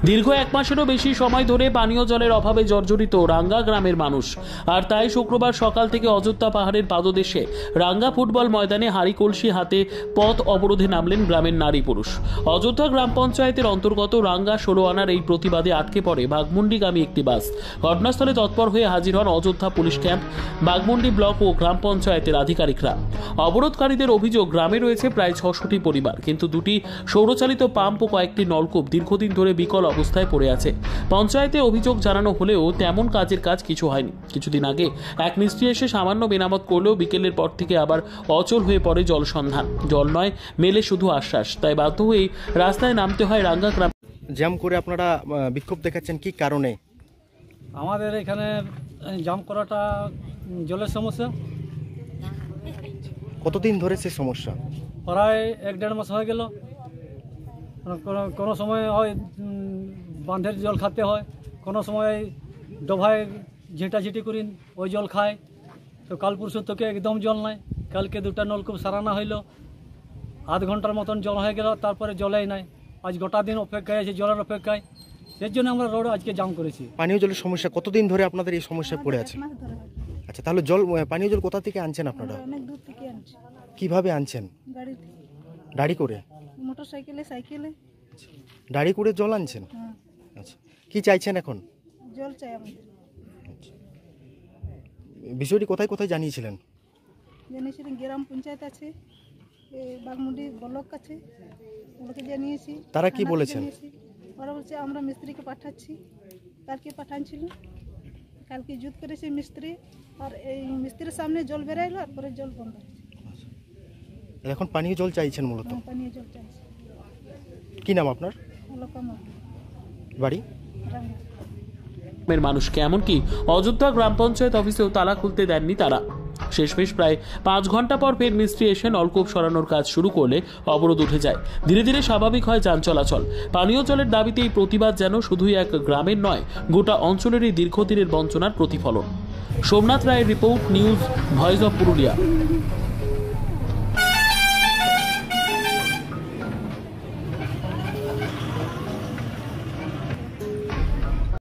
দীর্ঘ এক মাসেরও বেশি সময় ধরে পানীয় জলের অভাবে জর্জরিত রাঙ্গা গ্রামের মানুষ। আর তাই শুক্রবার সকাল থেকে অযোধ্যা পাহাড়ের পাদদেশে রাঙ্গা ফুটবল ময়দানে হাঁড়ি কলসি হাতে পথ অবরোধে নামলেন গ্রামের নারী পুরুষ। অযোধ্যা গ্রাম পঞ্চায়েতের অন্তর্গত রাঙ্গা 16 আনার এই প্রতিবাদে আটকে পড়ে বাঘমুন্ডিগামী একটি বাস। ঘটনাস্থলে তৎপর হয়ে হাজির হন Ayodhya police camp, Baghmundi block ও গ্রাম পঞ্চায়েতের আধিকারিকরা। অবরোধকারীদের অভিযোগ, গ্রামে রয়েছে প্রায় 600টি পরিবার, কিন্তু দুটি সৌরচালিত পাম্প ও কয়েকটি নলকূপ দীর্ঘদিন ধরে বিকল অবস্থায় পড়ে আছে। পঞ্চায়েতে অভিযোগ জানানো হলেও তেমন কাজের কাজ কিছু হয়নি। কিছুদিন আগে এক মিস্ত্রি এসে সামান্য মেরামত করলেও বিকেলের পর থেকে আবার অচল হয়ে পড়ে জল সন্ধান। জল নয়, মেলে শুধু আশ্বাস। তাই বাধ্য হয়েই রাস্তায় নামতে হয় রাঙ্গা গ্রাম। জ্যাম করে আপনারা বিক্ষোভ দেখাচ্ছেন কি কারণে? আমাদের এখানে জাম করাটা জলের সমস্যা। কতদিন ধরে সে সমস্যা? প্রায় 1-1.5 মাস হয়ে গেল। কোনো সময় হয় বাঁধের জল খাতে হয়, কোনো সময় ডোভায় ঝেঁটাঝেঁটি করি ওই জল খায়। তো কাল পরশু থেকে একদম জল নাই। কালকে 2টা নলকূপ সারানো হইলো, আধ ঘন্টার মতন জল হয়ে গেল, তারপরে জলেই নাই। আজ গোটা দিন অপেক্ষায় আছে, জলের অপেক্ষায়। এর জন্য আমরা রোড আজকে জাম করেছি। পানীয় জলের সমস্যা কতদিন ধরে আপনাদের এই সমস্যায় পড়ে আছে? আচ্ছা, তাহলে পানীয় জল কোথা থেকে আনছেন আপনারা? অনেক দূর থেকে আনছি। কিভাবে আনছেন? গাড়ি থেকে। গাড়ি করে? মোটরসাইকেলে, সাইকেলে। গাড়ি করে জল আনছেন? হ্যাঁ। আচ্ছা, কি চাইছেন এখন? জল চাই আমাদের। বিষয়টি কোথায় কোথায় জানিয়েছিলেন? জানিয়েছিলেন গ্রাম পঞ্চায়েত আছে, বাঘমুন্ডি ব্লক আছে, ওগুলোকে জানিয়েছি। তারা কি বলেছেন? ওরা বলছে আমরা মিস্ত্রিকে পাঠাচ্ছি। কালকে পাঠাচ্ছিল, কালকে জুত করেছে মিস্ত্রি, আর এই মিস্ত্রির সামনে জল বেরাইলো, আর পরে জল বন্ধ হয়েছে। এখন পানীয় জল চাইছেন মূলত? পানীয় জল চাইছে। কি নাম আপনার? বাড়ি? মানুষকে এমনকি অযোধ্যা গ্রাম পঞ্চায়েত অফিসেও তালা খুলতে দেননি তারা। শেষমেশ প্রায় 5 ঘন্টা পর ফের মিস্ত্রি এসে নলকূপ সরানোর কাজ শুরু করলে অবরোধ উঠে যায়। ধীরে ধীরে স্বাভাবিক হয় যান চলাচল। পানীয় জলের দাবিতে এই প্রতিবাদ যেন শুধুই এক গ্রামের নয়, গোটা অঞ্চলেরই দীর্ঘদিনের বঞ্চনার প্রতিফলন। সোমনাথ রায়ের report, news voice of Purulia.